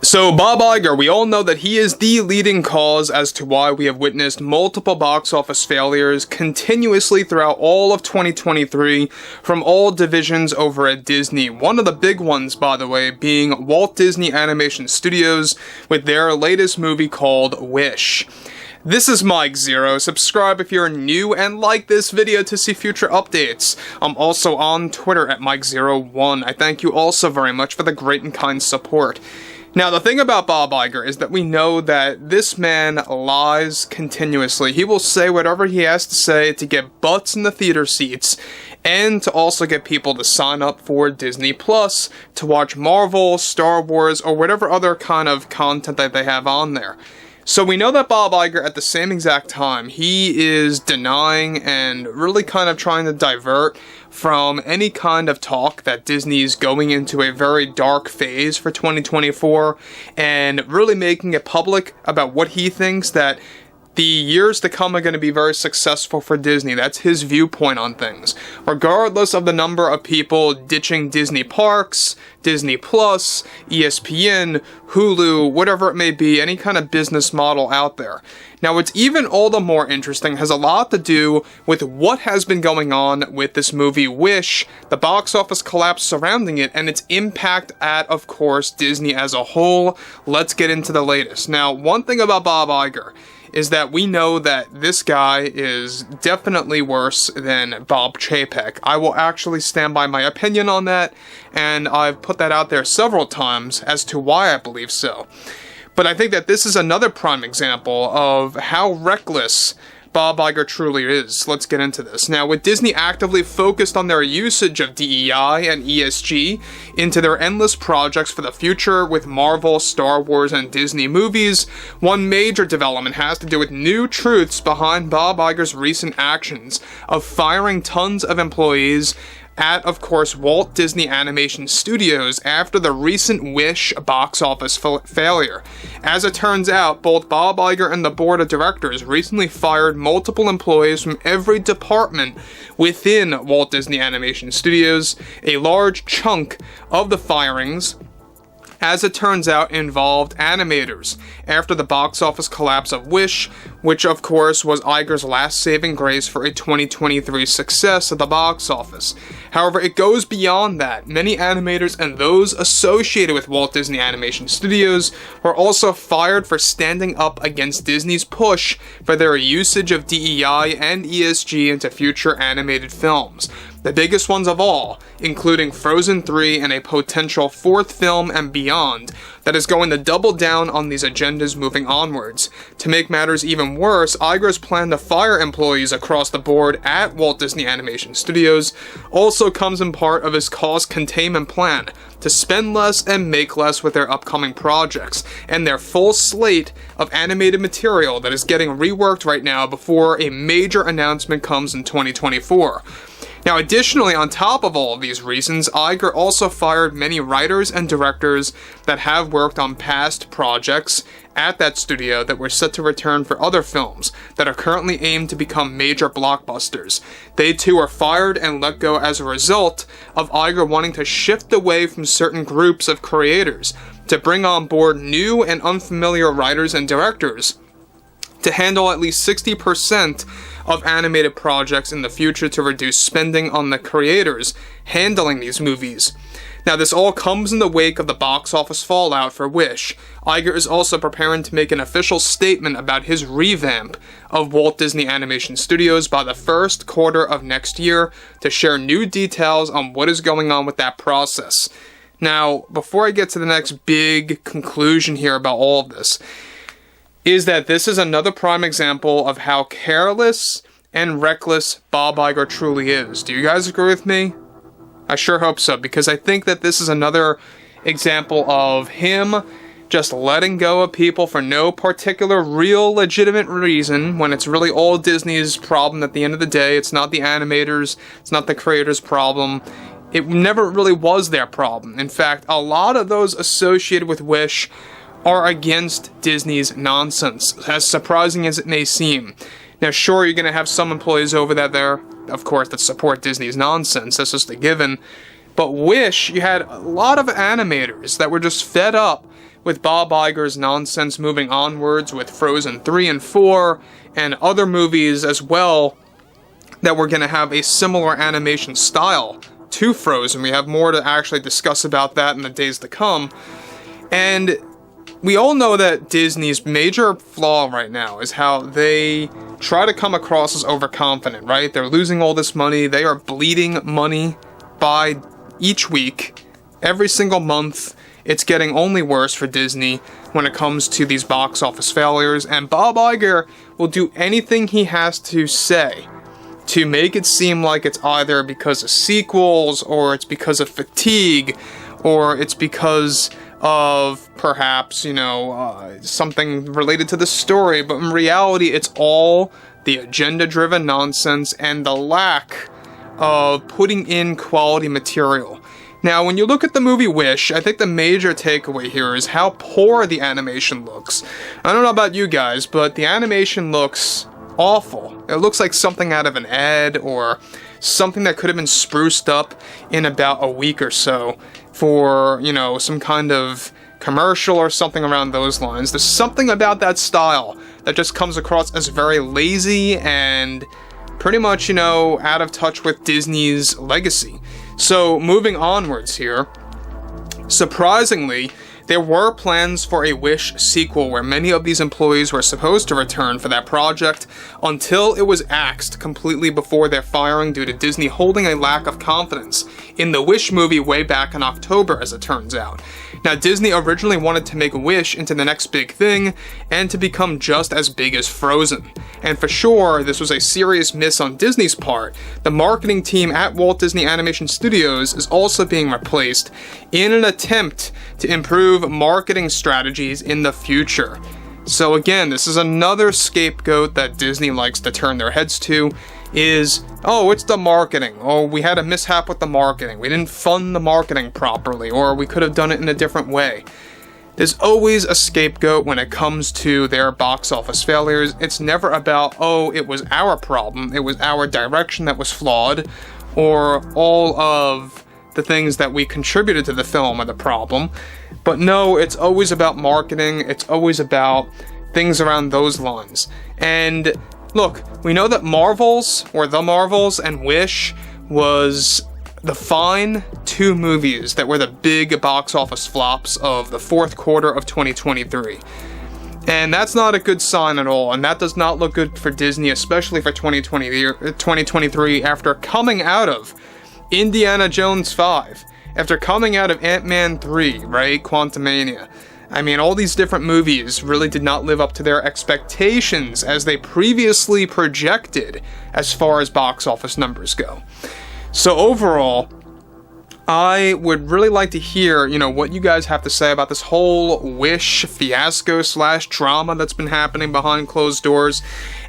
So Bob Iger, we all know that he is the leading cause as to why we have witnessed multiple box office failures continuously throughout all of 2023 from all divisions over at Disney. One of the big ones, by the way, being Walt Disney Animation Studios with their latest movie called Wish. This is Mike Zero. Subscribe if you're new and like this video to see future updates. I'm also on Twitter at Mike01. I thank you all so very much for the great and kind support. Now, the thing about Bob Iger is that we know that this man lies continuously. He will say whatever he has to say to get butts in the theater seats and to also get people to sign up for Disney Plus to watch Marvel, Star Wars, or whatever other kind of content that they have on there. So we know that Bob Iger, at the same exact time, he is denying and really kind of trying to divert from any kind of talk that Disney's going into a very dark phase for 2024 and really making it public about what he thinks that the years to come are going to be very successful for Disney. That's his viewpoint on things. Regardless of the number of people ditching Disney Parks, Disney Plus, ESPN, Hulu, whatever it may be, any kind of business model out there. Now, what's even all the more interesting has a lot to do with what has been going on with this movie Wish, the box office collapse surrounding it, and its impact at, of course, Disney as a whole. Let's get into the latest. Now, one thing about Bob Iger is that we know that this guy is definitely worse than Bob Chapek. I will actually stand by my opinion on that, and I've put that out there several times as to why I believe so. But I think that this is another prime example of how reckless Bob Iger truly is. Let's get into this. Now, with Disney actively focused on their usage of DEI and ESG into their endless projects for the future with Marvel, Star Wars, and Disney movies, one major development has to do with new truths behind Bob Iger's recent actions of firing tons of employees at, of course, Walt Disney Animation Studios after the recent Wish box office failure. As it turns out, both Bob Iger and the board of directors recently fired multiple employees from every department within Walt Disney Animation Studios. A large chunk of the firings, as it turns out, involved animators after the box office collapse of Wish, which of course was Iger's last saving grace for a 2023 success at the box office. However, it goes beyond that. Many animators and those associated with Walt Disney Animation Studios were also fired for standing up against Disney's push for their usage of DEI and ESG into future animated films. The biggest ones of all, including Frozen 3 and a potential fourth film and beyond, that is going to double down on these agendas moving onwards. To make matters even worse, Iger's plan to fire employees across the board at Walt Disney Animation Studios also comes in part of his cost containment plan to spend less and make less with their upcoming projects, and their full slate of animated material that is getting reworked right now before a major announcement comes in 2024. Now, additionally, on top of all of these reasons, Iger also fired many writers and directors that have worked on past projects at that studio that were set to return for other films that are currently aimed to become major blockbusters. They too are fired and let go as a result of Iger wanting to shift away from certain groups of creators to bring on board new and unfamiliar writers and directors to handle at least 60% of animated projects in the future to reduce spending on the creators handling these movies. Now, this all comes in the wake of the box office fallout for Wish. Iger is also preparing to make an official statement about his revamp of Walt Disney Animation Studios by the first quarter of next year to share new details on what is going on with that process. Now, before I get to the next big conclusion here about all of this, is that this is another prime example of how careless and reckless Bob Iger truly is. Do you guys agree with me? I sure hope so, because I think that this is another example of him just letting go of people for no particular real legitimate reason when it's really all Disney's problem at the end of the day. It's not the animators, it's not the creators' problem. It never really was their problem. In fact, a lot of those associated with Wish are against Disney's nonsense, as surprising as it may seem. Now, sure, you're going to have some employees over there, of course, that support Disney's nonsense. That's just a given. But Wish, you had a lot of animators that were just fed up with Bob Iger's nonsense moving onwards with Frozen 3 and 4, and other movies as well, that we're going to have a similar animation style to Frozen. We have more to actually discuss about that in the days to come. And we all know that Disney's major flaw right now is how they try to come across as overconfident, right? They're losing all this money. They are bleeding money by each week. Every single month, it's getting only worse for Disney when it comes to these box office failures. And Bob Iger will do anything he has to say to make it seem like it's either because of sequels, or it's because of fatigue, or it's because of perhaps, something related to the story. But in reality, it's all the agenda-driven nonsense and the lack of putting in quality material. Now, when you look at the movie Wish, I think the major takeaway here is how poor the animation looks. I don't know about you guys, but the animation looks awful. It looks like something out of an ad, or something that could have been spruced up in about a week or so for, some kind of commercial or something around those lines. There's something about that style that just comes across as very lazy and pretty much, out of touch with Disney's legacy. So, moving onwards here, surprisingly, there were plans for a Wish sequel where many of these employees were supposed to return for that project until it was axed completely before their firing due to Disney holding a lack of confidence in the Wish movie way back in October, as it turns out. Now, Disney originally wanted to make Wish into the next big thing and to become just as big as Frozen. And for sure, this was a serious miss on Disney's part. The marketing team at Walt Disney Animation Studios is also being replaced in an attempt to improve marketing strategies in the future. So again, this is another scapegoat that Disney likes to turn their heads to, is, oh, it's the marketing. Oh, we had a mishap with the marketing. We didn't fund the marketing properly, or we could have done it in a different way. There's always a scapegoat when it comes to their box office failures. It's never about, oh, it was our problem, it was our direction that was flawed, or all of the things that we contributed to the film are the problem. But no, it's always about marketing, it's always about things around those lines. And look, we know that Marvels, or The Marvels, and Wish was the fine two movies that were the big box office flops of the fourth quarter of 2023. And that's not a good sign at all, and that does not look good for Disney, especially for 2023, after coming out of Indiana Jones 5, after coming out of Ant-Man 3, right, Quantumania. I mean, all these different movies really did not live up to their expectations as they previously projected as far as box office numbers go. So overall, I would really like to hear, what you guys have to say about this whole Wish fiasco / drama that's been happening behind closed doors.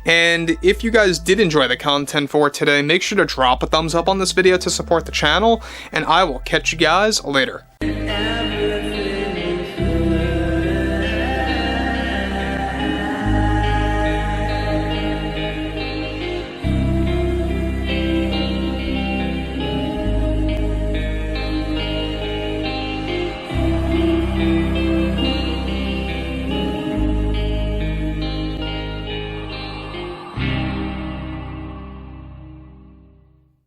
And if you guys did enjoy the content for today, make sure to drop a thumbs up on this video to support the channel, and I will catch you guys later.